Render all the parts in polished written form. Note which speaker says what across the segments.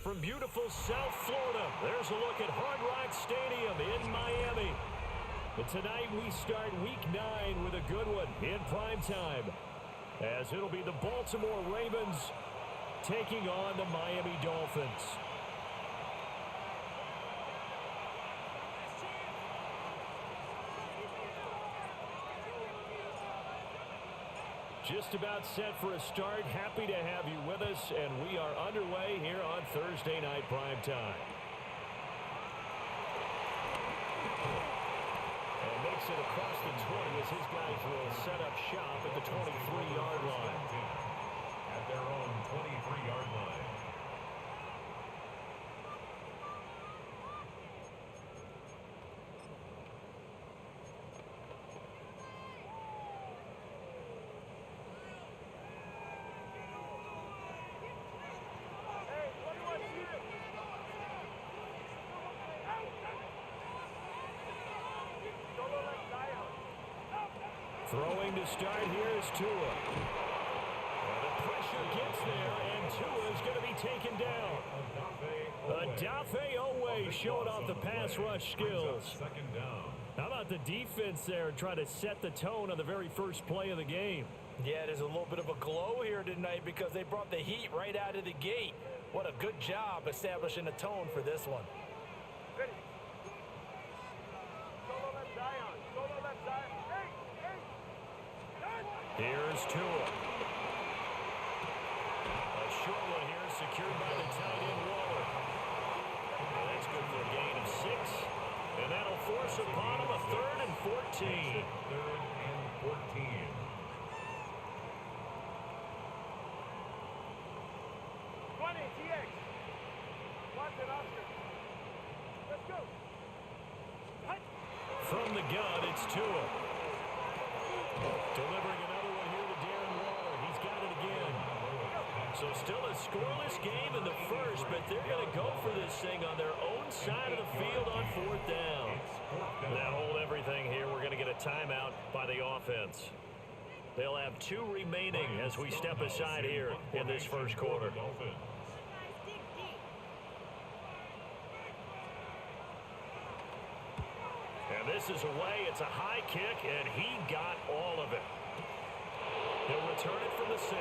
Speaker 1: from beautiful South Florida. There's a look at Hard Rock Stadium in Miami. And tonight we start Week 9 with a good one in prime time, as it'll be the Baltimore Ravens taking on the Miami Dolphins. Just about set for a start. Happy to have you with us, and we are underway here on Thursday Night Prime Time. And makes it across the 20 as his guys will set up shop at the 23-yard line.
Speaker 2: At their own 23-yard line.
Speaker 1: Throwing to start here is Thru. The pressure gets there, and Tua is going to be taken down. Odafe Oweh showing off the pass rush skills.
Speaker 2: Second down.
Speaker 1: How about the defense there trying to set the tone on the very first play of the game?
Speaker 3: Yeah, there's a little bit of a glow here tonight because they brought the heat right out of the gate. What a good job establishing a tone for this one.
Speaker 1: Here's Tua. A short one here secured by the tight end Waller. And that's good for a gain of 6. And that'll force upon him a 3rd and 14.
Speaker 2: 3rd and 14.
Speaker 1: From the gun, it's Tua. Delivering another one here to Darren Waller. He's got it again. So still a scoreless game in the first, but they're going to go for this thing on their own side of the field on 4th down. Now hold everything here. We're going to get a timeout by the offense. They'll have 2 remaining as we step aside here in this first quarter. And this is away. It's a high kick, and he got all of it. He'll return it from the 6.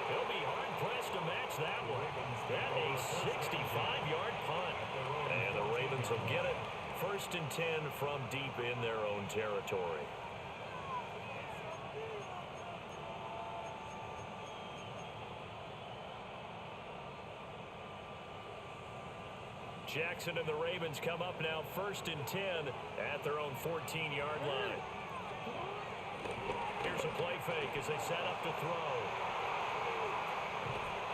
Speaker 1: He'll be hard-pressed to match that one. That a 65-yard punt. And the Ravens will get it. 1st and 10 from deep in their own territory. Jackson and the Ravens come up now 1st and 10 at their own 14-yard line. Here's a play fake as they set up to throw.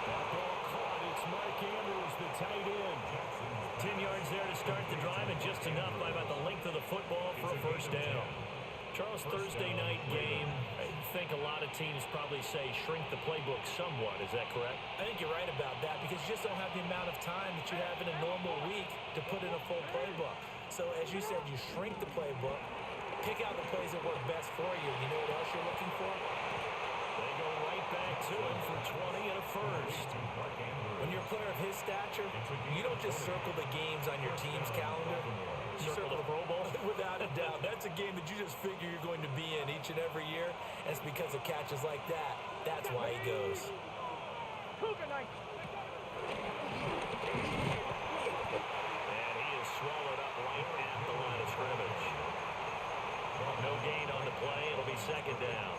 Speaker 1: That ball caught. It's Mark Andrews, the tight end. 10 yards there to start the drive, and just enough by about the length of the football for a 1st down. Charles, Thursday night game, I think a lot of teams probably say shrink the playbook somewhat. Is that correct?
Speaker 3: I think you're right about that because you just don't have the amount of time that you have in a normal week to put in a full playbook. So as you said, you shrink the playbook, pick out the plays that work best for you. You know what else you're looking for?
Speaker 1: They go right back to him for 20 and a 1st.
Speaker 3: When you're a player of his stature, you don't just circle the games on your team's calendar. You circle the Pro Bowl. Without a doubt. That's a game that you just figure you're going to be in each and every year. And it's because of catches like that. That's why he goes.
Speaker 1: And he is swallowed up right at the line of scrimmage. No gain on the play. It'll be 2nd down.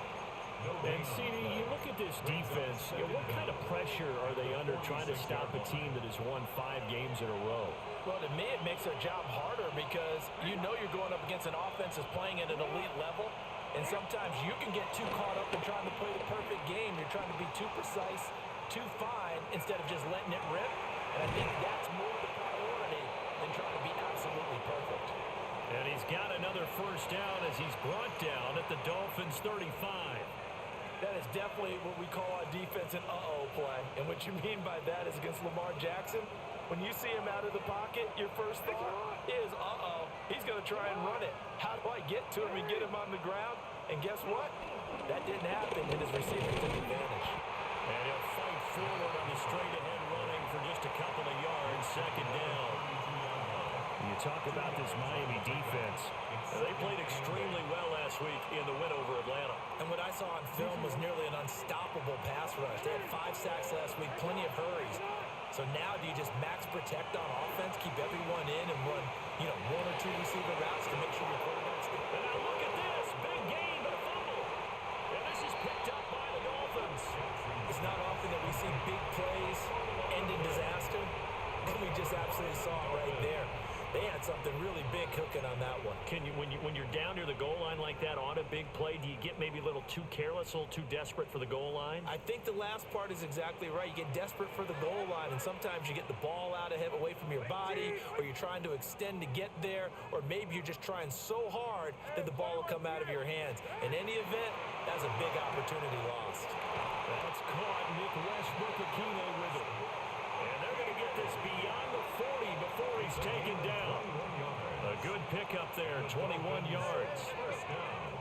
Speaker 1: And, CD, you look at this defense, what kind of pressure are they under trying to stop a team that has won 5 games in a row?
Speaker 3: Well, to me, it makes their job harder because you know you're going up against an offense that's playing at an elite level, and sometimes you can get too caught up in trying to play the perfect game. You're trying to be too precise, too fine, instead of just letting it rip, and I think that's more the priority than trying to be absolutely perfect.
Speaker 1: And he's got another 1st down as he's brought down at the Dolphins' 35.
Speaker 3: That is definitely what we call our defense an uh-oh play. And what you mean by that is against Lamar Jackson, when you see him out of the pocket, your first thought is, uh-oh, he's going to try and run it. How do I get to him and get him on the ground? And guess what? That didn't happen, and his receivers took advantage.
Speaker 1: And he'll fight forward on the straight-ahead running for just a couple of yards. Second down. You talk about this Miami defense. They played extremely well last week in the win over Atlanta.
Speaker 3: And what I saw on film was nearly an unstoppable pass rush. They had 5 sacks last week, plenty of hurries. So now do you just max protect on offense, keep everyone in, and run, 1 or 2 receiver routes to make sure your quarterback's there?
Speaker 1: And now look at this. Big gain, but a fumble. And this is picked up by the Dolphins.
Speaker 3: It's not often that we see big plays end in disaster. And we just absolutely saw it right there. They had something really big cooking on that one.
Speaker 1: Can you, when you're down near the goal line like that on a big play, do you get maybe a little too careless, a little too desperate for the goal line?
Speaker 3: I think the last part is exactly right. You get desperate for the goal line, and sometimes you get the ball out ahead, away from your body, or you're trying to extend to get there, or maybe you're just trying so hard that the ball will come out of your hands. In any event, that's a big opportunity lost.
Speaker 1: That's caught. Nick Westbrook-Akine with it. And they're going to get this beyond the 40 before he's taken down. A good pickup there, 21 yards.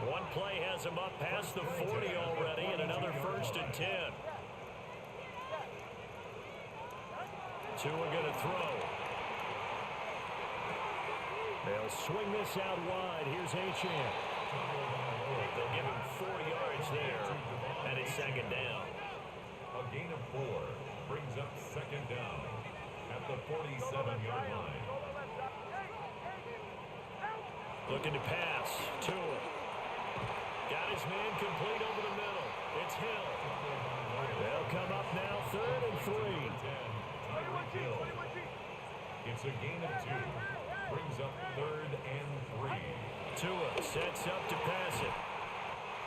Speaker 1: One play has him up past the 40 already, and another 1st and 10. Two are going to throw. They'll swing this out wide. Here's Achane. They'll give him 4 yards there, and it's second down.
Speaker 2: A gain of 4 brings up second down at the 47-yard line.
Speaker 1: Looking to pass. Thru. Got his man complete over the middle. It's Hill. They'll come up now, 3rd and 3.
Speaker 2: It's a gain of 2. Brings up 3rd and 3.
Speaker 1: Tua sets up to pass it.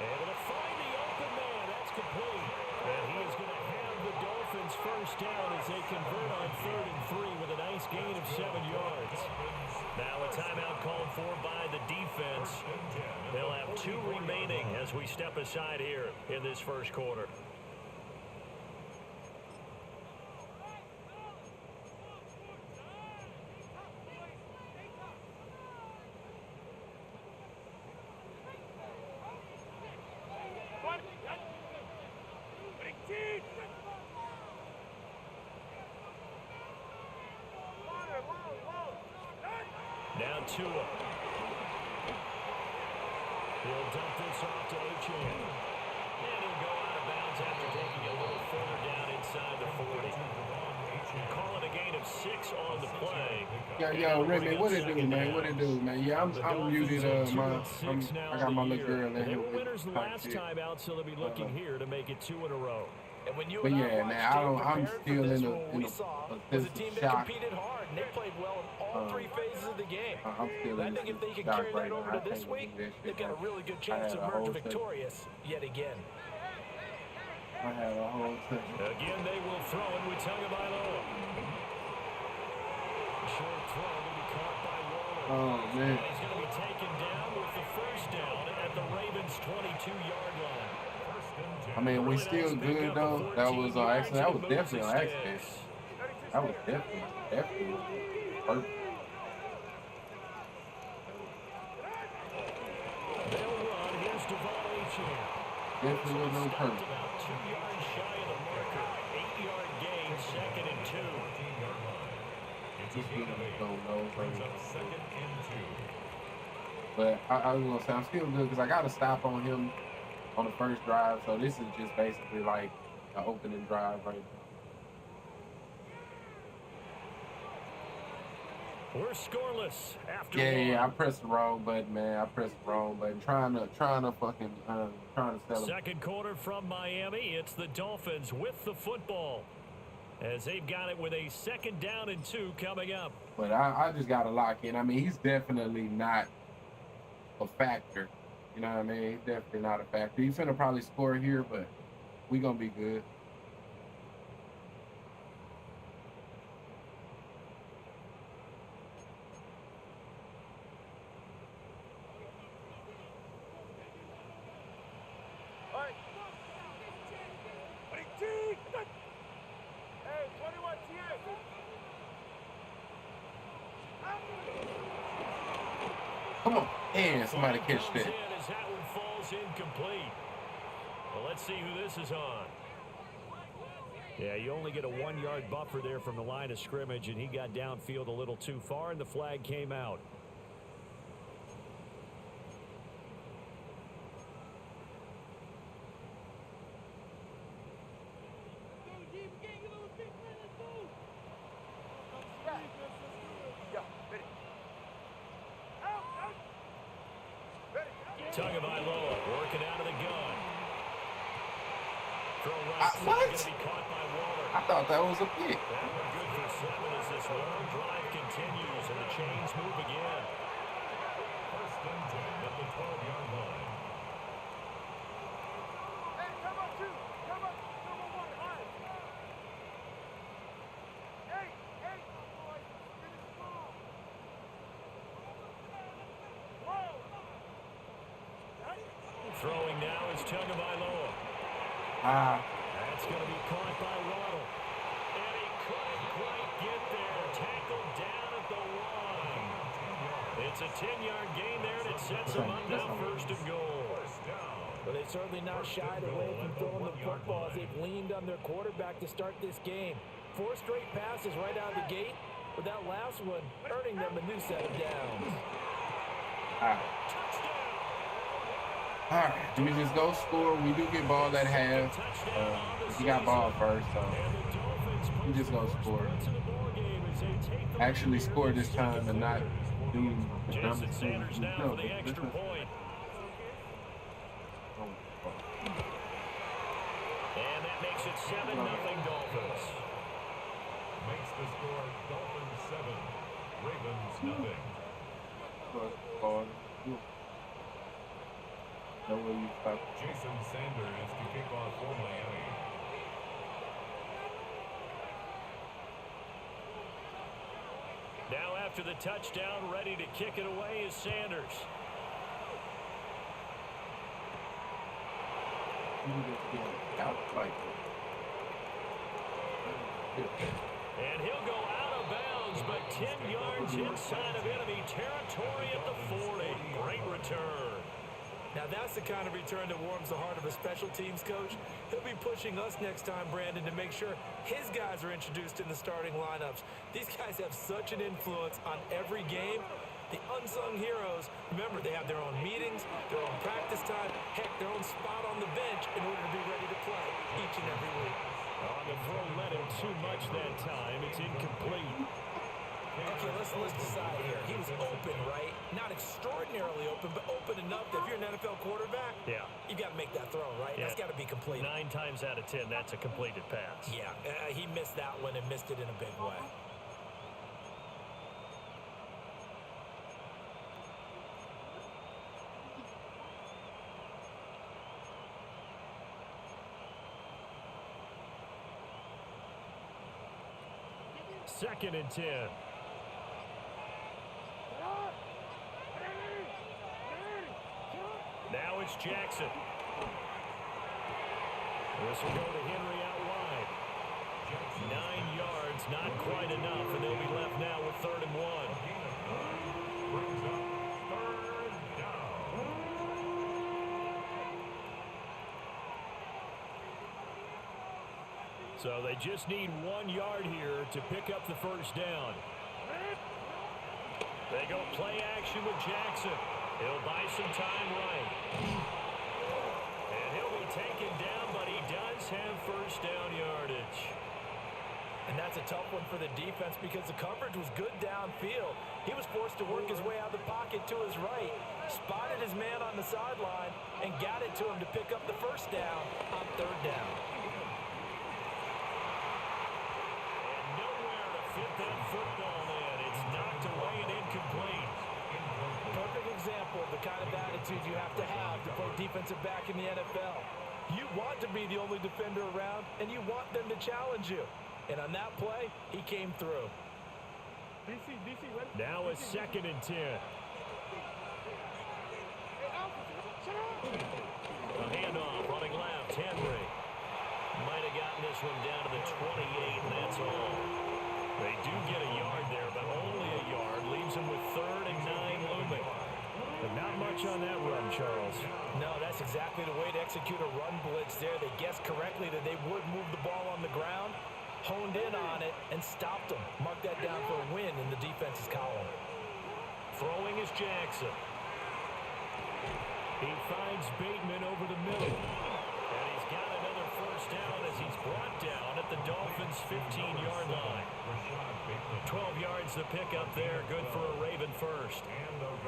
Speaker 1: Able to find the open man. That's complete. And he is going to have the Dolphins first down as they convert on 3rd and 3 with a nice gain of 7 yards. Now a timeout called for by the defense. They'll have 2 remaining as we step aside here in this first quarter. Now Tua. He'll dump this off to Achane. And he'll go out of bounds after taking a little further down inside the 40. Call it a gain of 6 on the play.
Speaker 4: Yo, Redman, what it do, man? What it do, man? Yeah, I'm muted. I got my little girl in
Speaker 1: They
Speaker 4: here.
Speaker 1: were winners the last time out, so they'll be looking here to make it 2 in a row.
Speaker 3: And when you
Speaker 4: But
Speaker 3: and
Speaker 4: yeah,
Speaker 3: I
Speaker 4: man,
Speaker 3: watched
Speaker 4: I'm
Speaker 3: Jay
Speaker 4: still
Speaker 3: prepared
Speaker 4: in
Speaker 3: for
Speaker 4: a
Speaker 3: this one, we saw was a team that
Speaker 4: shock.
Speaker 3: competed hard, and they played well in all 3 phases of the game.
Speaker 4: I'm still
Speaker 3: And I
Speaker 4: in
Speaker 3: think if they can
Speaker 4: shock
Speaker 3: carry
Speaker 4: right
Speaker 3: that
Speaker 4: now.
Speaker 3: over
Speaker 4: I
Speaker 3: to this
Speaker 4: can't
Speaker 3: week,
Speaker 4: believe that
Speaker 3: they've
Speaker 4: shit.
Speaker 3: got a really good chance to
Speaker 4: had a
Speaker 3: emerge
Speaker 4: whole
Speaker 3: victorious yet again.
Speaker 4: I had a whole session.
Speaker 1: Again, they will throw it with Tagovailoa. Short throw will be caught by Waller.
Speaker 4: Oh, man.
Speaker 1: He's going to be taken down with the first down at the Ravens' 22-yard line.
Speaker 4: I mean, we still good, though. That was actually, that was definitely an accident. That was definitely perfect.
Speaker 1: They'll run. Here's Devon Achane.
Speaker 4: Definitely was on purpose.
Speaker 1: About 2 yards shy of the marker. 8-yard gain, 2nd and 2.
Speaker 2: It's a gain of 8. Brings up 2nd and 2.
Speaker 4: But I was going to say, I'm still good because I got to stop on him on the first drive. So this is just basically like an opening drive right now.
Speaker 1: We're scoreless after
Speaker 4: Yeah, I
Speaker 1: one.
Speaker 4: pressed the wrong button, man. I pressed the wrong button. Trying to sell it.
Speaker 1: Second quarter from Miami. It's the Dolphins with the football as they've got it with a 2nd down and 2 coming up.
Speaker 4: But I just got to lock in. I mean, he's definitely not a factor. You know what I mean? He's definitely not a factor. He's finna probably score here, but we gonna be good. Come on. And somebody catch
Speaker 1: Comes
Speaker 4: that.
Speaker 1: in as that one falls incomplete. Well, let's see who this is on. Yeah, you only get a 1-yard buffer there from the line of scrimmage, and he got downfield a little too far, and the flag came out. Tagovailoa working out of the gun. Throw right side, going to be caught by Waller.
Speaker 4: I thought that was a pick.
Speaker 1: That one good for 7 as this long drive continues and the chains move again.
Speaker 2: First and 10 at the 12-yard line.
Speaker 5: Hey, come up, two. Come up. Come on, one. Hard. Hey, hey, boy. Finish strong. Whoa.
Speaker 1: Throwing now is Tagovailoa. That's going to be caught by Waddle. And he couldn't quite get there. Tackled down at the 1. It's a 10-yard gain there, and it sets them up now first and goal.
Speaker 3: But they've certainly not shied away from throwing the football as they've leaned on their quarterback to start this game. 4 straight passes right out of the gate, with that last one earning them a new set of downs.
Speaker 4: All right, do we just go score? We do get ball at half. We got ball first, so we just go score. Actually score this time and not do the dumb
Speaker 1: Jason Sanders
Speaker 4: thing.
Speaker 1: now for the extra point. And that makes it 7-0 Dolphins.
Speaker 2: Makes the score Dolphins 7, Ravens nothing.
Speaker 4: No way you stop.
Speaker 2: Jason Sanders to kick off for Miami.
Speaker 1: Now after the touchdown, ready to kick it away is Sanders. And he'll go out of bounds, but 10 yards inside of enemy territory at the 40. Great return.
Speaker 3: Now that's the kind of return that warms the heart of a special teams coach. He'll be pushing us next time, Brandon, to make sure his guys are introduced in the starting lineups. These guys have such an influence on every game. The unsung heroes, remember, they have their own meetings, their own practice time, heck, their own spot on the bench in order to be ready to play each and every week.
Speaker 1: The throw led him too much that time. It's incomplete.
Speaker 3: Okay, let's decide here. He was open, right? Not extraordinarily open, but open enough that if you're an NFL quarterback, you got to make that throw, right?
Speaker 1: Yeah.
Speaker 3: That's got to be complete.
Speaker 1: 9 times out of 10, that's a completed pass.
Speaker 3: Yeah, he missed that one and missed it in a big way.
Speaker 1: Second and 10. Now it's Jackson. This will go to Henry out wide. 9 yards, not quite enough, and they'll be left now with 3rd and 1.
Speaker 2: Brings up 3rd down.
Speaker 1: So they just need 1 yard here to pick up the first down. They go play action with Jackson. He'll buy some time right. And he'll be taken down, but he does have first down yardage.
Speaker 3: And that's a tough one for the defense because the coverage was good downfield. He was forced to work his way out of the pocket to his right, spotted his man on the sideline, and got it to him to pick up the first down on 3rd down.
Speaker 1: And nowhere to fit that football in. It's knocked away and incomplete.
Speaker 3: Perfect example of the kind of attitude you have to play defensive back in the NFL. You want to be the only defender around, and you want them to challenge you. And on that play, he came through.
Speaker 1: Now a 2nd and 10. A handoff running left. Henry might have gotten this one down to the 28, and that's all. They do get a yard there, but only a yard. Leaves them with 3rd and 9 looming. But not much much on that run, Charles.
Speaker 3: No, that's exactly the way to execute a run blitz there. They guessed correctly that they would move the ball on the ground, honed in on it, and stopped them. Mark that down for a win in the defense's column.
Speaker 1: Throwing is Jackson. He finds Bateman over the middle. And he's got another first down as he's brought down at the Dolphins' 15-yard line. 12 yards to pick up there. Good for a Raven first.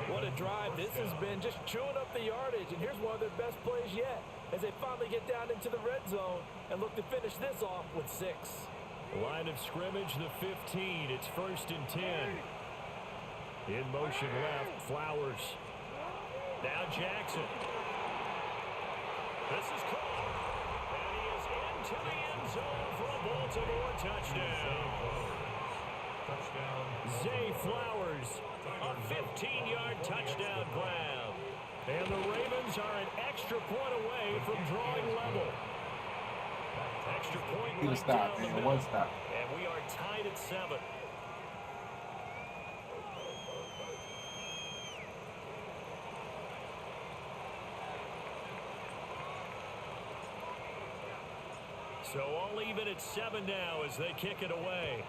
Speaker 3: What a drive this has been, just chewing up the yardage. And here's one of their best plays yet as they finally get down into the red zone and look to finish this off with 6.
Speaker 1: Line of scrimmage, the 15. It's 1st and 10. In motion left, Flowers. Now Jackson. This is caught. And he is into the end zone for a Baltimore touchdown. Zay Flowers, a 15-yard touchdown grab. And the Ravens are an extra point away from drawing level. Extra point
Speaker 4: He was
Speaker 1: right
Speaker 4: stopped,
Speaker 1: down the
Speaker 4: man.
Speaker 1: middle.
Speaker 4: One stop.
Speaker 1: And we are tied at 7. So all even at 7 now as they kick it away.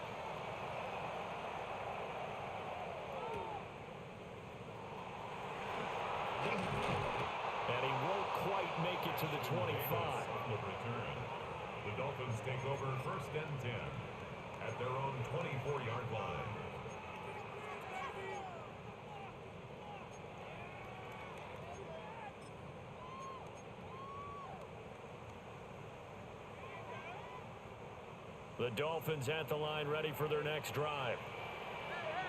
Speaker 1: And he won't quite make it to the 25.
Speaker 2: The Dolphins take over 1st and 10 at their own 24-yard line.
Speaker 1: The Dolphins at the line, ready for their next drive.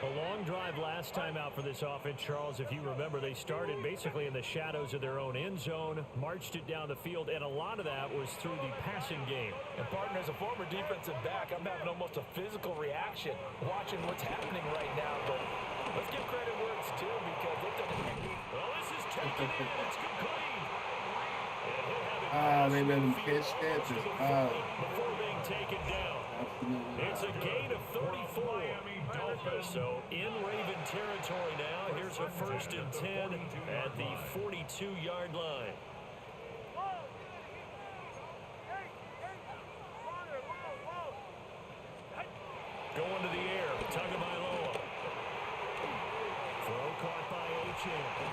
Speaker 1: A long drive last time out for this offense, Charles. If you remember, they started basically in the shadows of their own end zone, marched it down the field, and a lot of that was through the passing game.
Speaker 3: And, partner, as a former defensive back, I'm having almost a physical reaction watching what's happening right now. But let's give credit where it's due because it doesn't.
Speaker 1: Well, this is taken in. It's complete.
Speaker 4: They let him catch that. Just,
Speaker 1: before being taken down.
Speaker 4: absolutely.
Speaker 1: It's a gain of 34. So in Raven territory now. Here's a 1st and 10 at the 42-yard line. Going to the air, Tagovailoa. Throw caught by Achane.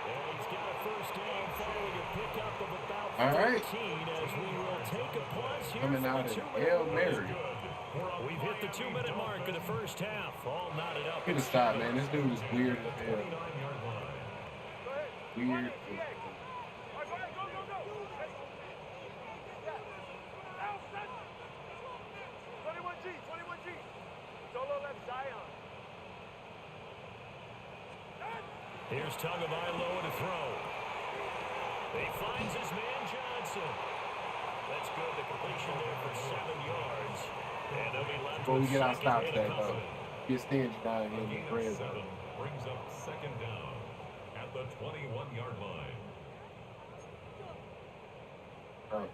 Speaker 1: And he's got a first down following a pickup of about 13 as we will take a pause here.
Speaker 4: Coming out of Hail Mary.
Speaker 1: We've hit the 2-minute mark of the first half. All knotted up.
Speaker 4: Get a stop, man. This dude is weird as hell. Weird.
Speaker 1: Here's Tagovailoa to throw. He finds his man Johnson. That's good. The completion there for 7 yards. And they'll be left
Speaker 4: Before we
Speaker 1: with
Speaker 4: get our
Speaker 1: second
Speaker 4: stop
Speaker 1: and
Speaker 4: that,
Speaker 1: a
Speaker 4: though, get stingy down here in the red zone.
Speaker 2: Brings up 2nd down at the 21-yard line.
Speaker 4: Right.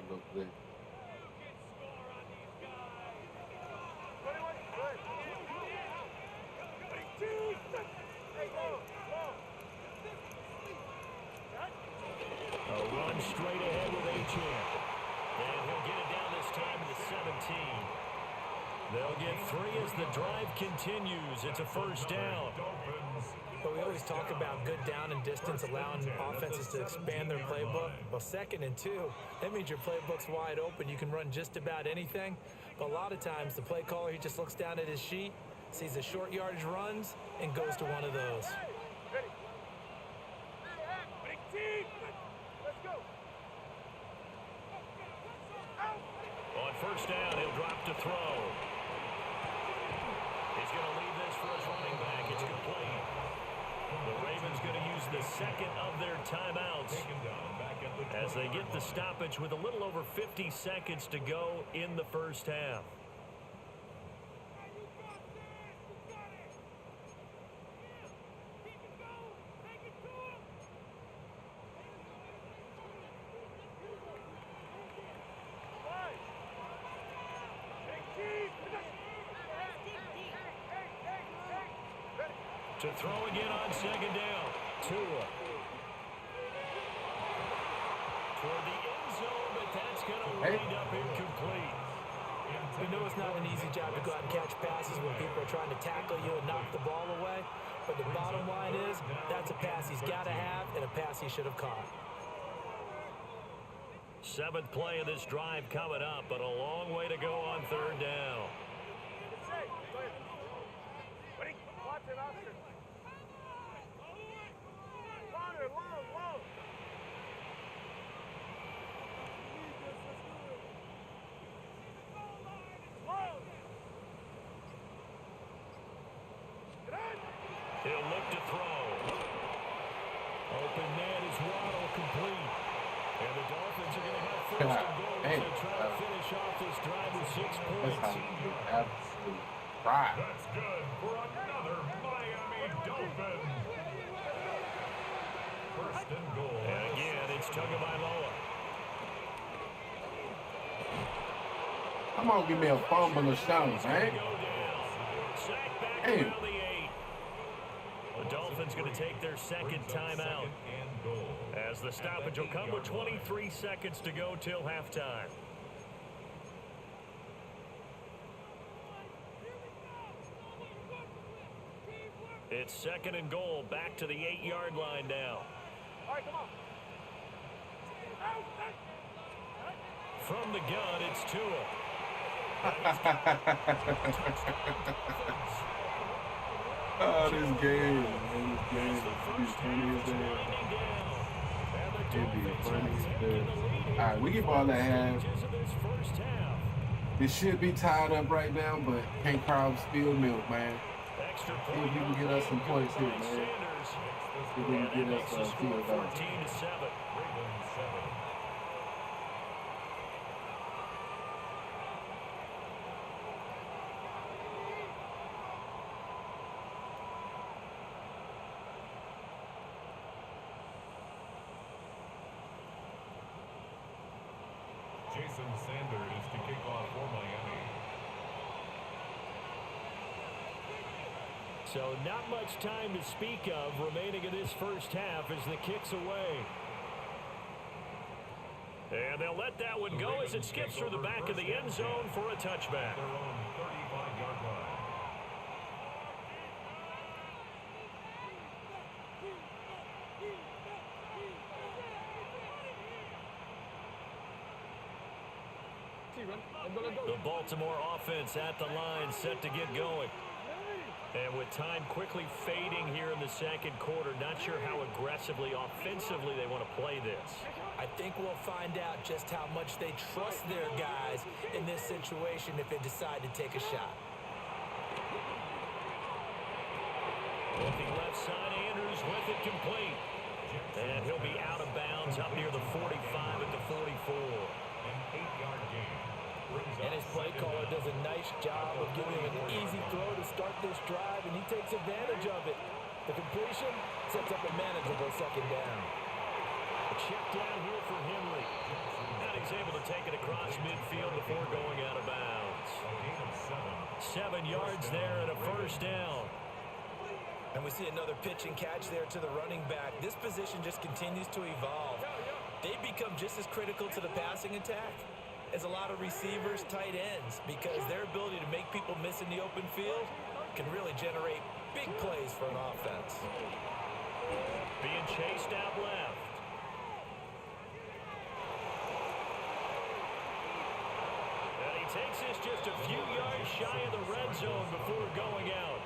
Speaker 4: Look good.
Speaker 1: A run straight ahead with Achane. And he'll get it down this time to the 17. They'll get 3 as the drive continues. It's a first down.
Speaker 3: But we always talk about good down and distance, allowing offenses to expand their playbook. Well, 2nd and 2, that means your playbook's wide open. You can run just about anything. But a lot of times, the play caller, he just looks down at his sheet, sees the short yardage runs, and goes to one of those.
Speaker 1: On first down, he'll drop to throw. He's going to leave this for his running back. It's complete. The Ravens going to use the 2nd of their timeouts as they get the stoppage with a little over 50 seconds to go in the first half. To throw again on second down. Thru. Toward the end zone, but that's going to wind up incomplete.
Speaker 3: We know it's not an easy job to go out and catch passes when people are trying to tackle you and knock the ball away. But the bottom line is, that's a pass he's got to have and a pass he should have caught.
Speaker 1: 7th play of this drive coming up, but a long way to go on third down.
Speaker 5: Watch it, Oscar. Connor, low.
Speaker 1: He'll look to throw. Open net is Waddle complete. And the Dolphins are going to have first and goal as they try to finish off this drive with 6 points.
Speaker 4: Absolutely right.
Speaker 2: That's good for another Miami Dolphin. First and goal.
Speaker 1: And again, it's Tagovailoa.
Speaker 4: Come on, give me a fumble or something, man.
Speaker 1: Sack back
Speaker 4: Damn.
Speaker 1: around the 8. The Dolphins going to take their second timeout as the stoppage will come with 23 seconds to go till halftime. It's second and goal, back to the 8-yard line now.
Speaker 5: All right, come on.
Speaker 1: From the gun, it's Tua.
Speaker 4: Oh, this game, man, this game is funny as hell. It'd be funny as hell. All right, we get ball at half. It should be tied up right now, but can't crowd spill milk, man. See if you can get us some points here, man. See if we can get us a field goal.
Speaker 1: 14-7.
Speaker 2: Jason Sanders to kick off for Miami.
Speaker 1: So not much time to speak of remaining in this first half as the kick's away. And they'll let that one go as it skips through the back of the end zone for a touchback.
Speaker 2: Their own 35-yard line.
Speaker 1: The Baltimore offense at the line set to get going. And with time quickly fading here in the second quarter, not sure how aggressively, offensively they want to play this.
Speaker 3: I think we'll find out just how much they trust their guys in this situation if they decide to take a shot.
Speaker 1: Looking left side, Andrews with it complete. And he'll be out of bounds up near the 45 at the 44.
Speaker 2: An 8-yard gain.
Speaker 3: And his play caller does a nice job of giving him an easy throw to start this drive, and he takes advantage of it. The completion sets up a manageable second down.
Speaker 1: A check down here for Henry. And he's able to take it across midfield before going out of bounds.
Speaker 2: A gain of 7.
Speaker 1: 7 yards there and a first down.
Speaker 3: And we see another pitch and catch there to the running back. This position just continues to evolve. They become just as critical to the passing attack as a lot of receivers, tight ends, because their ability to make people miss in the open field can really generate big plays for an offense.
Speaker 1: Being chased out left. And he takes this just a few yards shy of the red zone before going out.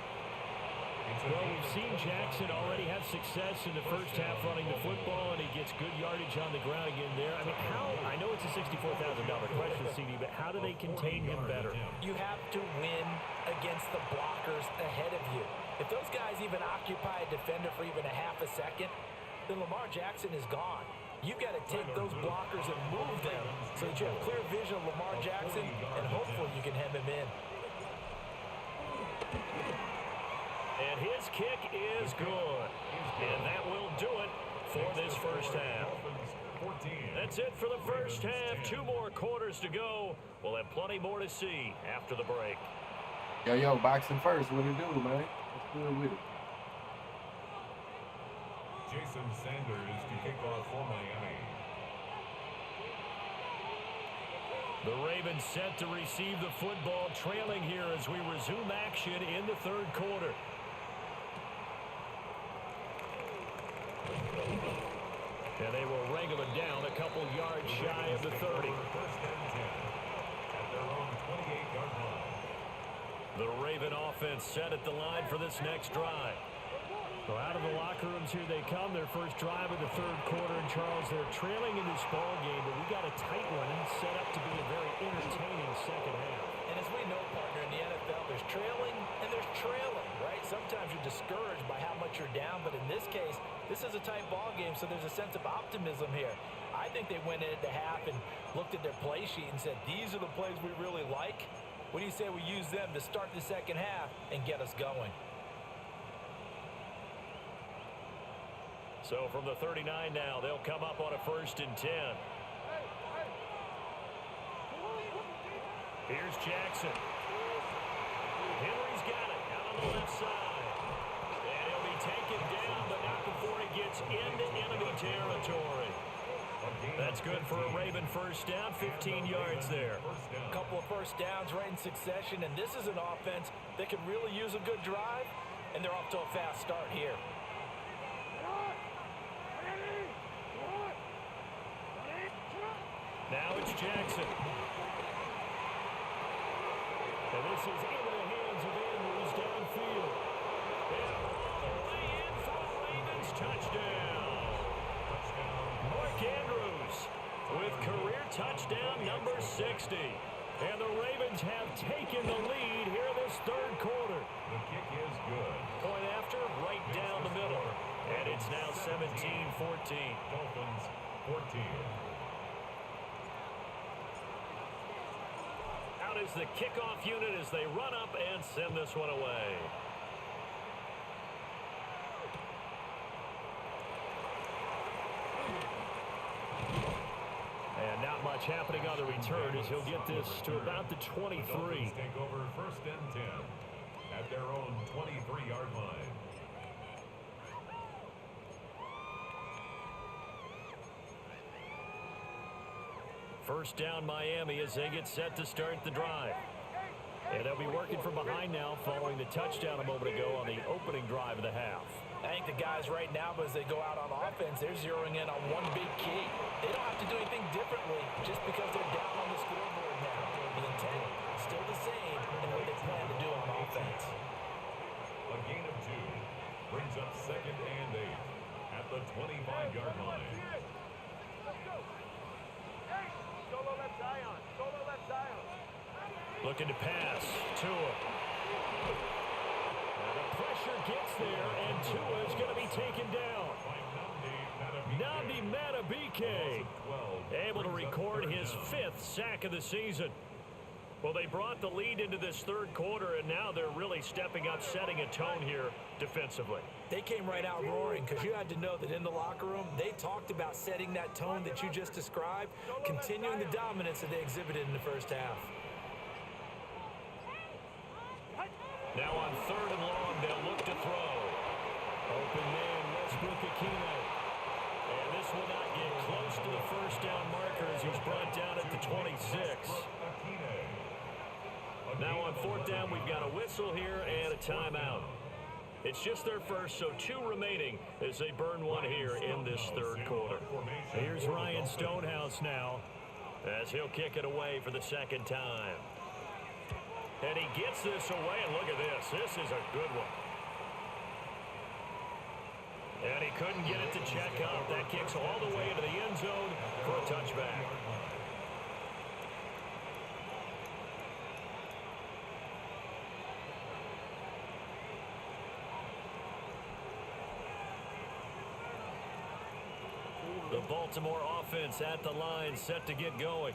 Speaker 1: Well, we've seen Jackson already have success in the first half running the football, and he gets good yardage on the ground again there. I mean, I know it's a $64,000 question, CD, but how do they contain him better?
Speaker 3: You have to win against the blockers ahead of you. If those guys even occupy a defender for even a half a second, then Lamar Jackson is gone. You've got to take those blockers and move them so that you have clear vision of Lamar Jackson, and hopefully you can hem him in.
Speaker 1: And his kick is good. And that will do it for this first half. That's it for the first half. 2 more quarters to go. We'll have plenty more to see after the break.
Speaker 4: Yo, boxing first. What it do, man? What's good with it?
Speaker 2: Jason Sanders to kick off for Miami.
Speaker 1: The Ravens set to receive the football, trailing here as we resume action in the third quarter. And they will wrangle it down a couple yards shy of the 30.
Speaker 2: First and 10 at their own 28-yard line.
Speaker 1: The Raven offense set at the line for this next drive. So out of the locker rooms here they come, their first drive of the third quarter. And Charles, they're trailing in this ball game, but we got a tight one and set up to be a very entertaining second half.
Speaker 3: And as we know, partner, in the NFL, there's trailing and there's trailing, right? Sometimes you're discouraged by how much you're down, but in this case, this is a tight ball game, so there's a sense of optimism here. I think they went into half and looked at their play sheet and said, these are the plays we really like. What do you say we use them to start the second half and get us going?
Speaker 1: So from the 39 now, they'll come up on a 1st and 10. Here's Jackson. Henry's got it out on the left side. And he'll be taken down, but not before he gets into enemy territory. That's good for a Raven first down, 15 yards there.
Speaker 3: A couple of first downs right in succession, and this is an offense that can really use a good drive, and they're off to a fast start here.
Speaker 1: Now it's Jackson. And this is into the hands of Andrews downfield. And all the way in for a Ravens touchdown. Mark Andrews with career touchdown number 60. And the Ravens have taken the lead here in this third quarter.
Speaker 2: The kick is good.
Speaker 1: Point after, right down the middle. And it's now 17-14.
Speaker 2: Dolphins 14.
Speaker 1: Out is the kickoff unit as they run up and send this one away. And not much happening on the return as he'll get this to about the 23.
Speaker 2: The Dolphins take over 1st and 10 at their own 23-yard line.
Speaker 1: First down Miami as they get set to start the drive. And they'll be working from behind now following the touchdown a moment ago on the opening drive of the half.
Speaker 3: I think the guys right now, as they go out on offense, they're zeroing in on one big key. They don't have to do anything differently just because they're down on the scoreboard now. The intent is still the same in what they plan to do on offense.
Speaker 2: A gain of 2 brings up 2nd and 8 at the 25-yard line.
Speaker 5: Solo left Zion. Solo left Zion.
Speaker 1: Looking to pass. Tua. And the pressure gets there, and Tua is going to be taken down. Nnamdi Madubuike able to record his 5th sack of the season. Well, they brought the lead into this third quarter, and now they're really stepping up, setting a tone here defensively.
Speaker 3: They came right out roaring because you had to know that in the locker room, they talked about setting that tone that you just described, continuing the dominance that they exhibited in the first half.
Speaker 1: Now on 3rd and long, they'll look to throw. Open man, Westbrook-Ikhine. And this will not get close to the first down marker as he's brought down at the 26. Now on 4th down, we've got a whistle here and a timeout. It's just their first, so 2 remaining as they burn one here in this third quarter. Here's Ryan Stonehouse now as he'll kick it away for the second time. And he gets this away, and look at this. This is a good one. And he couldn't get it to check up. That kicks all the way into the end zone for a touchback. The Baltimore offense at the line, set to get going.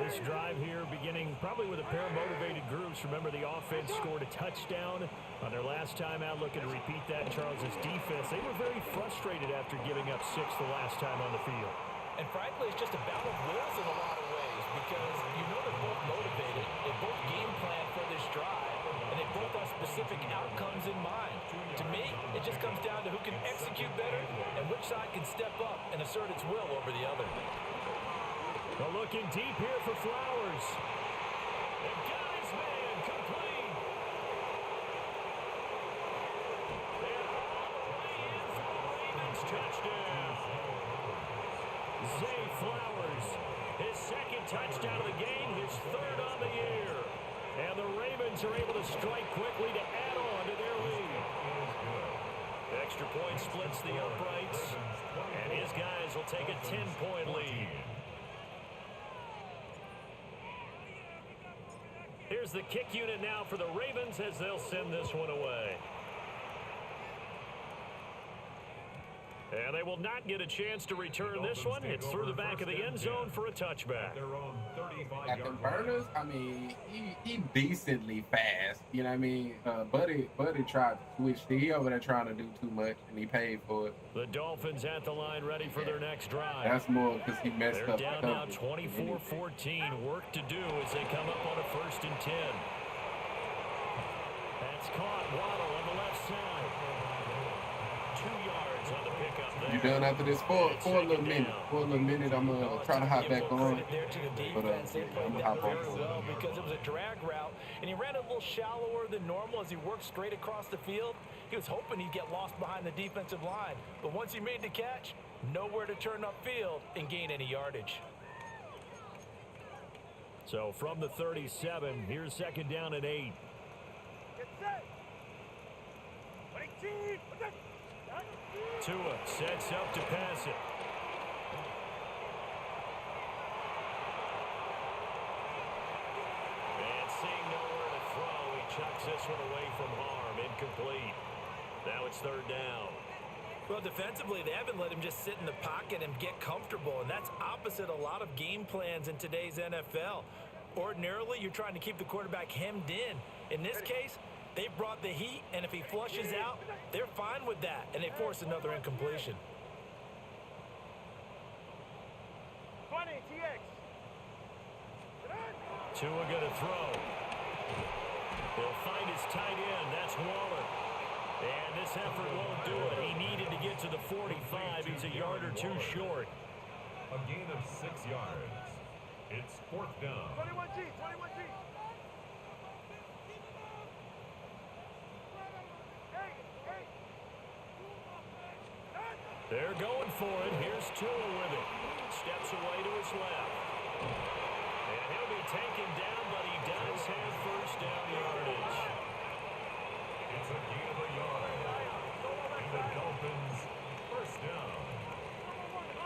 Speaker 1: This drive here beginning probably with a pair of motivated groups. Remember, the offense scored a touchdown on their last time out. Looking to repeat that. Charles's defense, they were very frustrated after giving up 6 the last time on the field.
Speaker 3: And frankly, it's just a battle of wills in a lot of ways because you know they're both motivated. They both game plan for this drive, and they both have specific outcomes in mind. To me, it just comes down to who can can execute better and which side can step up and assert its will over the other.
Speaker 1: Well, looking deep here for Flowers. And got his man complete. And all the way in for the Ravens touchdown. Zay Flowers, his second touchdown of the game, his third on the year. And the Ravens are able to strike quickly to add on to their lead. Extra point splits the uprights, and his guys will take a 10-point lead. Here's the kick unit now for the Ravens as they'll send this one away. And they will not get a chance to return this one. It's through the back of the end zone for a touchback.
Speaker 4: At the burners, I mean, he decently fast. You know what I mean? Buddy tried to switch. He over there trying to do too much, and he paid for it.
Speaker 1: The Dolphins at the line ready for their next drive.
Speaker 4: That's more because he messed
Speaker 1: They're
Speaker 4: up.
Speaker 1: down now 24-14. Work to do as they come up on a 1st and 10. That's caught. Waddle on the left side. 2 yards on the pickup there.
Speaker 4: You done after this for a little minute? For a little minute, I'm gonna try to hop back on. But I'm gonna hop on.
Speaker 3: Well, because it was a drag route, and he ran a little shallower than normal as he worked straight across the field. He was hoping he'd get lost behind the defensive line, but once he made the catch, nowhere to turn upfield and gain any yardage.
Speaker 1: So from the 37, here's 2nd down and 8.
Speaker 5: Get set. 18.
Speaker 1: Tua sets up to pass it. And seeing nowhere to throw, he chucks this one away from harm. Incomplete. Now it's 3rd down.
Speaker 3: Well, defensively, they haven't let him just sit in the pocket and get comfortable, and that's opposite a lot of game plans in today's NFL. Ordinarily, you're trying to keep the quarterback hemmed in. In this case, they brought the heat, and if he flushes out, they're fine with that, and they force another incompletion.
Speaker 5: 20, TX.
Speaker 1: Tua gonna throw. He'll find his tight end. That's Waller. And this effort won't do it. He needed to get to the 45. He's a yard or 2 short.
Speaker 2: A gain of 6 yards. It's 4th down.
Speaker 5: 21G, 21G.
Speaker 1: They're going for it. Here's Tua with it. Steps away to his left. And he'll be taken down, but he does have 1st down yardage.
Speaker 2: It's a gain of a yard. And the Dolphins, 1st down.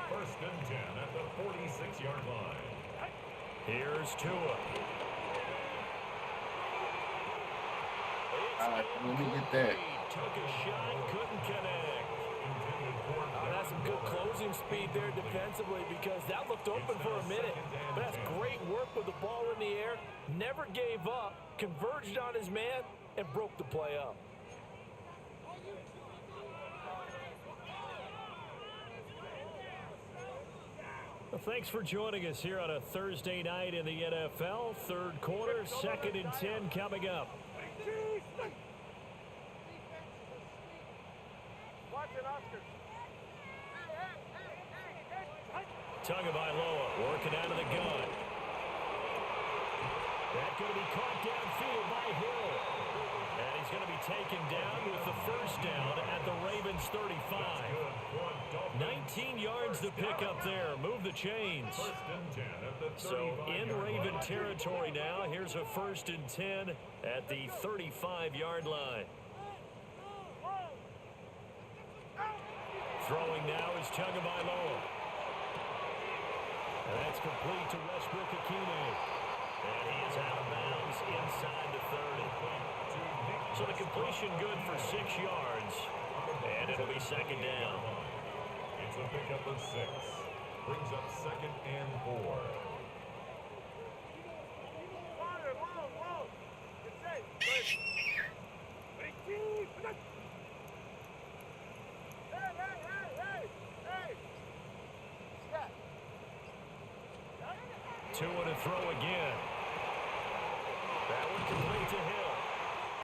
Speaker 2: 1st and 10 at the 46-yard line.
Speaker 1: Here's Tua.
Speaker 4: Let me get that.
Speaker 1: Took a shot, couldn't connect.
Speaker 3: That's some good closing speed there defensively because that looked open for a minute. But that's great work with the ball in the air. Never gave up, converged on his man, and broke the play up.
Speaker 1: Well, thanks for joining us here on a Thursday night in the NFL. 3rd quarter, 2nd and 10 coming up.
Speaker 5: Watch it, Oscar.
Speaker 1: Tagovailoa working out of the gun. That's going to be caught downfield by Hill. And he's going to be taken down with the 1st down at the Ravens 35. 19 yards to pick up there. Move the chains. So in Raven territory now. Here's a 1st and 10 at the 35-yard line. Throwing now is Tagovailoa. And that's complete to Westbrook-Ikhine. And he is out of bounds inside the 30. So the completion good for 6 yards. And it'll be 2nd down.
Speaker 2: It's a pickup of 6. Brings up 2nd and 4.
Speaker 5: Water, whoa. Get safe. Hey. Step.
Speaker 1: Tua to throw again. That one complete to Hill.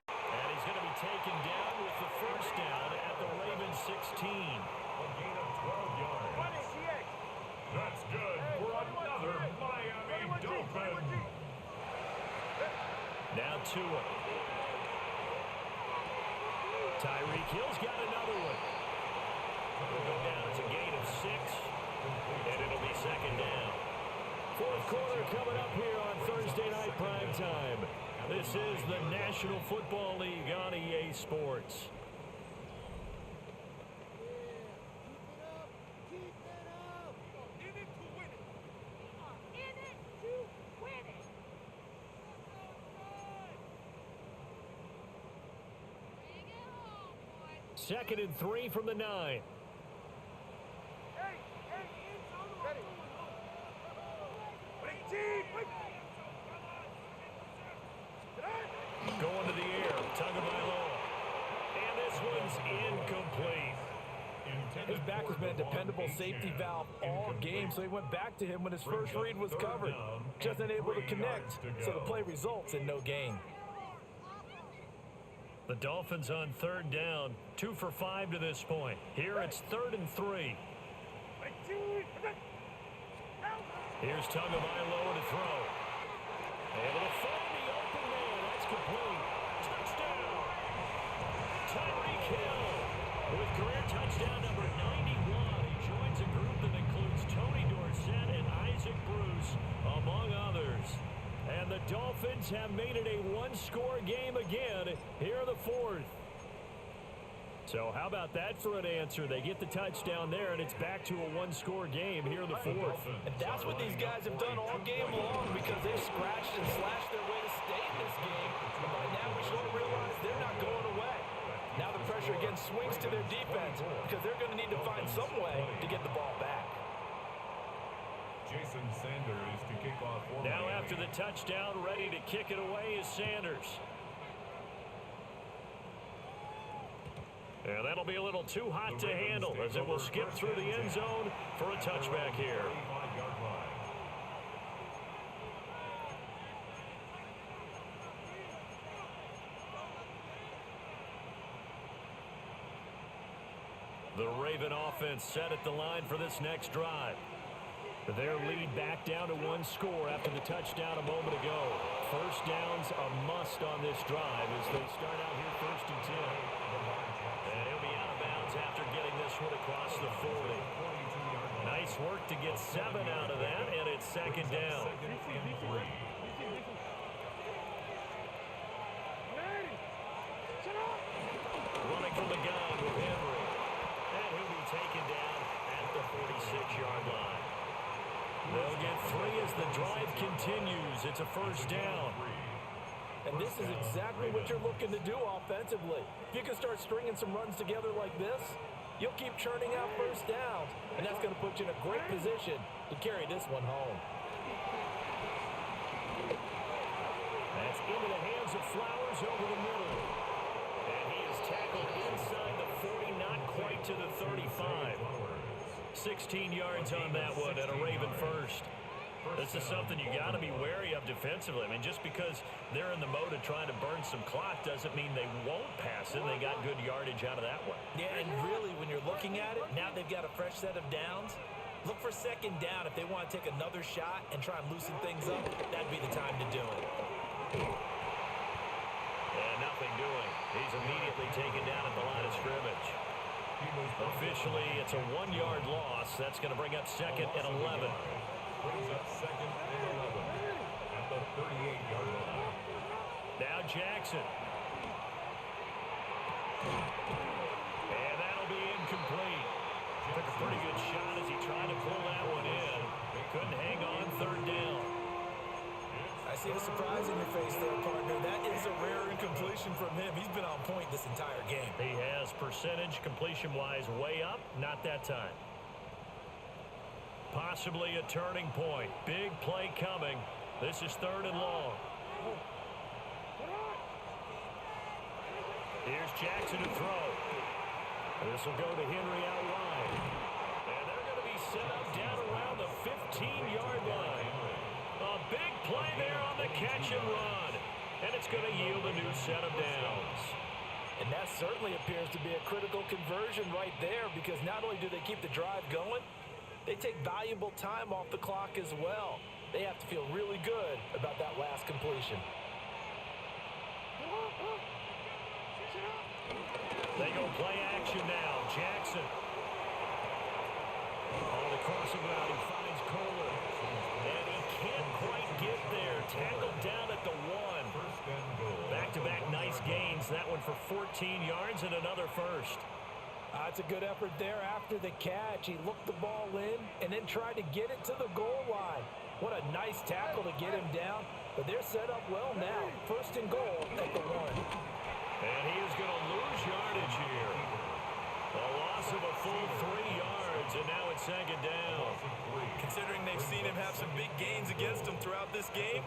Speaker 1: And he's going to be taken down with the 1st down at the Ravens 16. Now Tua. Tyreek Hill's got another one. It'll go down as a gain of 6, and it'll be second down. Fourth quarter coming up here on Thursday Night Primetime. This is the National Football League on EA Sports. Second and 3 from the 9. Going to the air, Tagovailoa. And this one's incomplete.
Speaker 3: His back has been a dependable safety valve all game, so he went back to him when his first read was covered. Just unable to connect, so the play results in no gain.
Speaker 1: The Dolphins on third down, 2 for 5 to this point. Here it's 3rd and 3. Here's Tagovailoa to throw. Able to find the open man. That's complete. Touchdown. Tyreek Hill with career touchdown number 91. He joins a group that includes Tony Dorsett and Isaac Bruce, among others. And the Dolphins have made it a one-score game again here in the fourth. So how about that for an answer? They get the touchdown there, and it's back to a one-score game here in the fourth.
Speaker 3: And that's what these guys have done all game long, because they've scratched and slashed their way to stay in this game. And by now we should all realize they're not going away. Now the pressure again swings to their defense, because they're going to need to find some way to get the ball back.
Speaker 2: Jason Sanders to kick off.
Speaker 1: Now after the touchdown, ready to kick it away is Sanders. And that'll be a little too hot to handle, as it will skip through the end zone for a touchback here. The Raven offense set at the line for this next drive. Their lead back down to one score after the touchdown a moment ago. First down's a must on this drive as they start out here 1st and 10. And he'll be out of bounds after getting this one across the 40. Nice work to get 7 out of that, and it's second down. Running from the gun with Henry. And he'll be taken down at the 46-yard line. They'll get 3 as the drive continues. It's a first down.
Speaker 3: And this is exactly what you're looking to do offensively. If you can start stringing some runs together like this, you'll keep churning out first downs, and that's going to put you in a great position to carry this one home.
Speaker 1: That's into the hands of Flowers over the middle. And he is tackled inside the 40, not quite to the 35. 16 yards on that one and a Raven first. This is something you got to be wary of defensively. I mean, just because they're in the mode of trying to burn some clock doesn't mean they won't pass it. They got good yardage out of that one.
Speaker 3: Yeah, and really, when you're looking at it, now they've got a fresh set of downs. Look for second down if they want to take another shot and try and loosen things up. That'd be the time to do it.
Speaker 1: And nothing doing. He's immediately taken down at the line of scrimmage. Officially, it's a 1-yard loss. That's going to bring up 2nd and 11.
Speaker 2: Brings up 2nd and 11 at the 38-yard line.
Speaker 1: Now Jackson. And that'll be incomplete. Took a pretty good shot as he tried to pull that one in. Couldn't hang on 3rd down.
Speaker 3: I see the surprise in your face there, partner. That is a rare incompletion from him. He's been on point this entire game.
Speaker 1: He has percentage completion-wise way up. Not that time. Possibly a turning point. Big play coming. This is 3rd and long. Here's Jackson to throw. This will go to Henry out wide. And they're going to be set up down around the 15-yard line. A big play there on the catch and run. And it's going to yield a new set of downs.
Speaker 3: And that certainly appears to be a critical conversion right there, because not only do they keep the drive going, they take valuable time off the clock as well. They have to feel really good about that last completion.
Speaker 1: They go play action now. Jackson. On the crossing route, he finds Kohler. And he can't quite get there. Tackled down at the 1. Back-to-back nice gains. That one for 14 yards and another first.
Speaker 3: That's a good effort there after the catch. He looked the ball in and then tried to get it to the goal line. What a nice tackle to get him down. But they're set up well now. First and goal at the 1.
Speaker 1: And he is going to lose yardage here. A loss of a full 3 yards, and now it's second down.
Speaker 6: Considering they've seen him have some big gains against them throughout this game,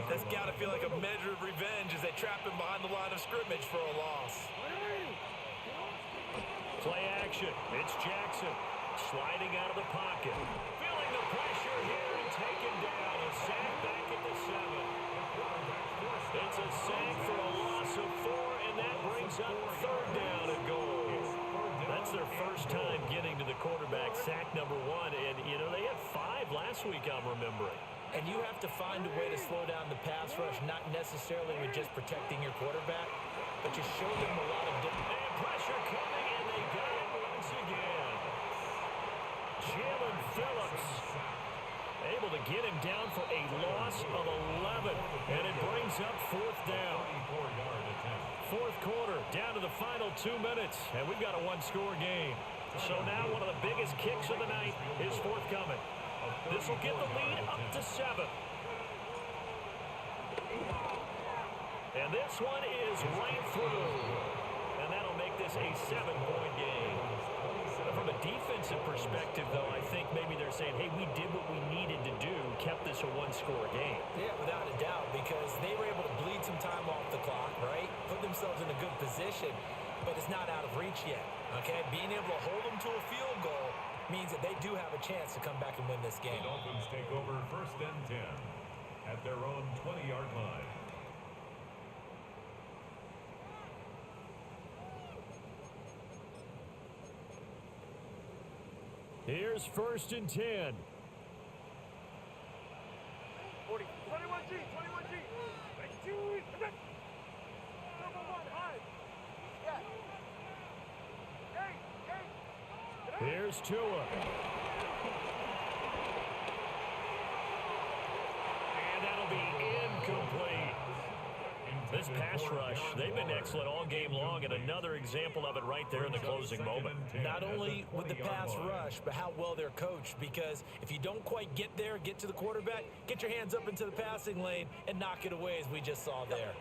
Speaker 6: that's got to feel like a measure of revenge as they trap him behind the line of scrimmage for a loss.
Speaker 1: Play action. It's Jackson sliding out of the pocket. Feeling the pressure here and taken down. A sack back at the 7. It's a sack for a loss of 4, and that brings up third down and goal. That's their first time getting to the quarterback, sack number 1. And, you know, they had 5 last week, I'm remembering.
Speaker 3: And you have to find a way to slow down the pass rush, not necessarily with just protecting your quarterback, but you show them a lot of different...
Speaker 1: And pressure coming, and they got it once again. Jalen Phillips able to get him down for a loss of 11, and it brings up fourth down. Fourth quarter, down to the final 2 minutes, and we've got a one-score game. So now one of the biggest kicks of the night is forthcoming. This will get the lead up to 7. And this one is right through. And that'll make this a 7-point game. From a defensive perspective, though, I think maybe they're saying, hey, we did what we needed to do, kept this a one-score game.
Speaker 3: Yeah, without a doubt, because they were able to bleed some time off the clock, right? Put themselves in a good position, but it's not out of reach yet, okay? Being able to hold them to a field goal means that they do have a chance to come back and win this game.
Speaker 2: The Dolphins take over first and 10 at their own 20-yard line.
Speaker 1: Here's first and 10.
Speaker 5: 40. 21G. 21G. 22. Number 1. High. Yeah. Hey.
Speaker 1: Here's Tua. And that'll be incomplete. This pass rush, they've been excellent all game long, and another example of it right there in the closing moment.
Speaker 3: Not only with the pass rush, but how well they're coached, because if you don't quite get there, get to the quarterback, get your hands up into the passing lane and knock it away, as we just saw there.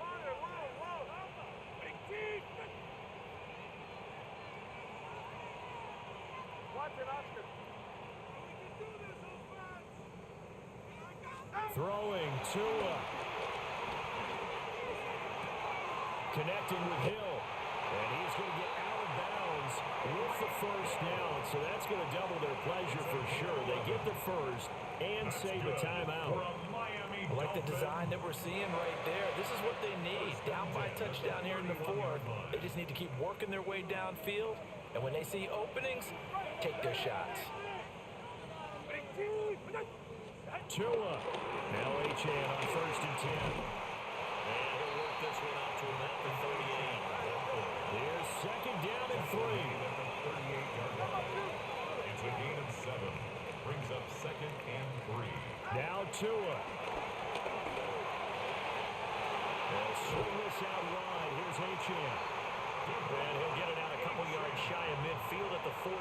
Speaker 1: Throwing Tua. Connecting with Hill. And he's going to get out of bounds with the first down. So that's going to double their pleasure for sure. They get the first and save a timeout.
Speaker 3: I like the design that we're seeing right there. This is what they need. Down by a touchdown here in the 4th. They just need to keep working their way downfield. And when they see openings, take their shots.
Speaker 1: Tua. Now Achane on first and 10. And he'll work this one out to about the 38. Here's second down and 3.
Speaker 2: It's a gain of 7. Brings up second and 3.
Speaker 1: Now Tua. They'll swing this out wide. Here's Achane. And he'll get it out a couple yards shy of midfield at the 48.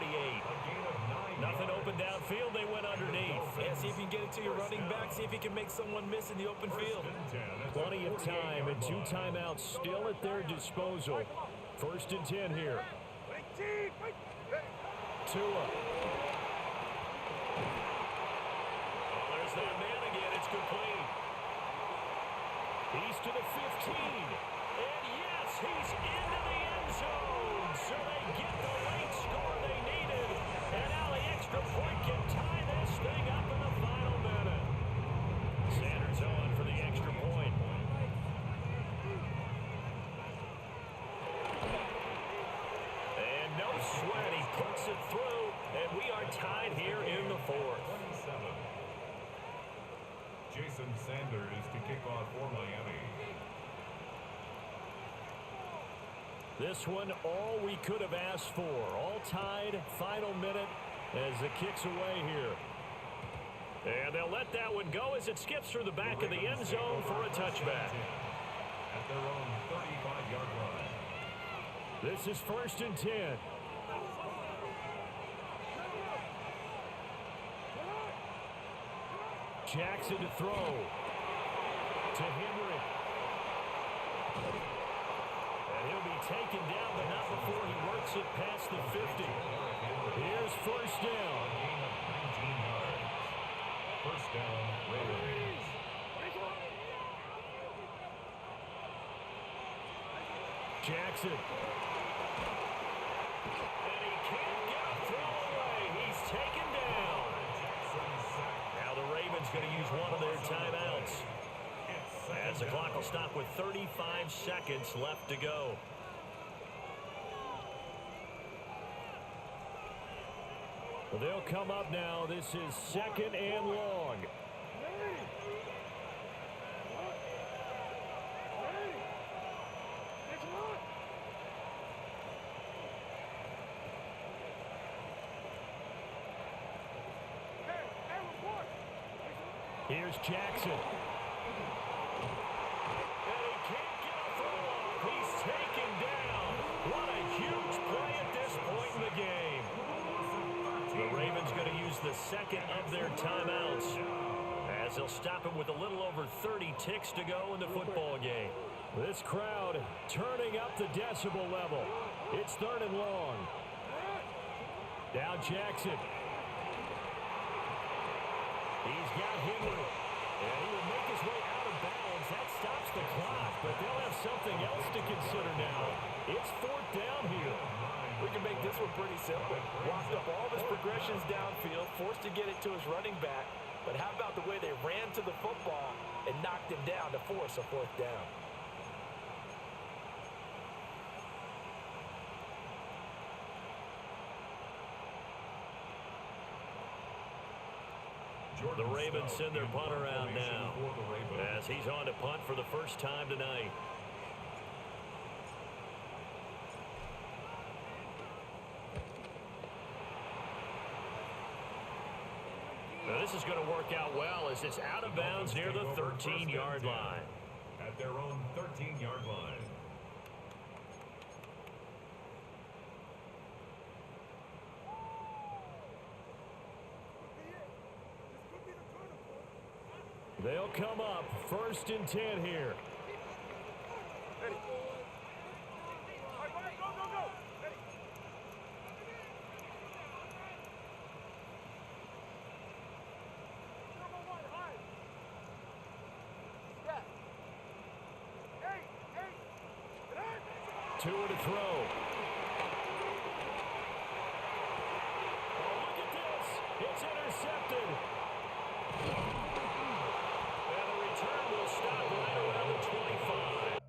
Speaker 1: Nothing open downfield. They went underneath.
Speaker 3: Yeah, see if you can get it to your running back. See if you can make someone miss in the open field.
Speaker 1: Plenty of time and 2 timeouts still at their disposal. First and 10 here. Tua. Oh, there's that man again. It's complete. He's to the 15. And yes, he's into the end zone. So they get the late score they needed. And now the extra point can tie this thing up in the final minute. Sanders on for the extra point. And no sweat. He puts it through. And we are tied here in the 4th.
Speaker 2: 27. Jason Sanders to kick off for Miami.
Speaker 1: This one, all we could have asked for. All tied, final minute as it kicks away here. And they'll let that one go as it skips through the back of the end zone for a touchback.
Speaker 2: At their own 35-yard line.
Speaker 1: This is 1st and 10. Jackson to throw. To Henry. And he'll be taken down, but not before he works it past the 50. Here's 1st down.
Speaker 2: Gain of 19 yards. 1st down, Ravens.
Speaker 1: Jackson. And he can't get a throw away. He's taken down. Now the Ravens going to use one of their timeouts. As the clock will stop with 35 seconds left to go. Well, they'll come up now. This is 2nd and long. Here's Jackson. And he can't get a throw off. He's taken down. What a huge play at this point in the game. The Ravens going to use the 2nd of their timeouts as they'll stop him with a little over 30 ticks to go in the football game. This crowd turning up the decibel level. It's 3rd and long. Now Jackson. He's got Henry, and he will make his way out of bounds. That stops the clock, but they'll have something else to consider now. It's 4th down here.
Speaker 3: We can make this one pretty simple. Blocked up all of his progressions downfield, forced to get it to his running back. But how about the way they ran to the football and knocked him down to force a 4th down?
Speaker 1: The Ravens send their punter out now as he's on to punt for the first time tonight. Now this is going to work out well as it's out of bounds near the 13-yard line.
Speaker 2: At their own 13-yard line.
Speaker 1: They'll come up 1st and 10 here.
Speaker 5: Ready. All right, go, go, go. Ready. Number 1, high. Step. Hey, hey.
Speaker 1: Thru to throw. Oh, look at this. It's intercepted. Will stop right around the 25.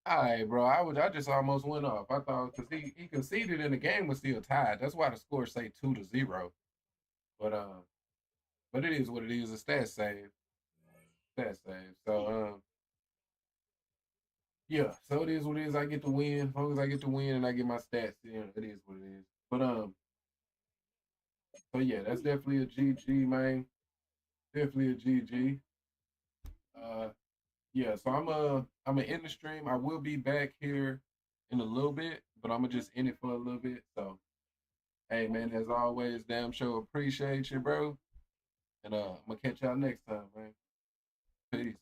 Speaker 4: All right, bro. I just almost went off. I thought because he conceded and the game was still tied. That's why the score say 2-0. But but it is what it is. A stat save. Stat save. So yeah. So it is what it is. I get the win. As long as I get the win and I get my stats, it is what it is. But so yeah, that's definitely a GG, man. Definitely a GG. Uh yeah, so I'm gonna end the stream. I will be back here in a little bit, but I'm gonna just end it for a little bit. So hey man, as always, damn sure appreciate you, bro. And I'm gonna catch y'all next time, man. Peace.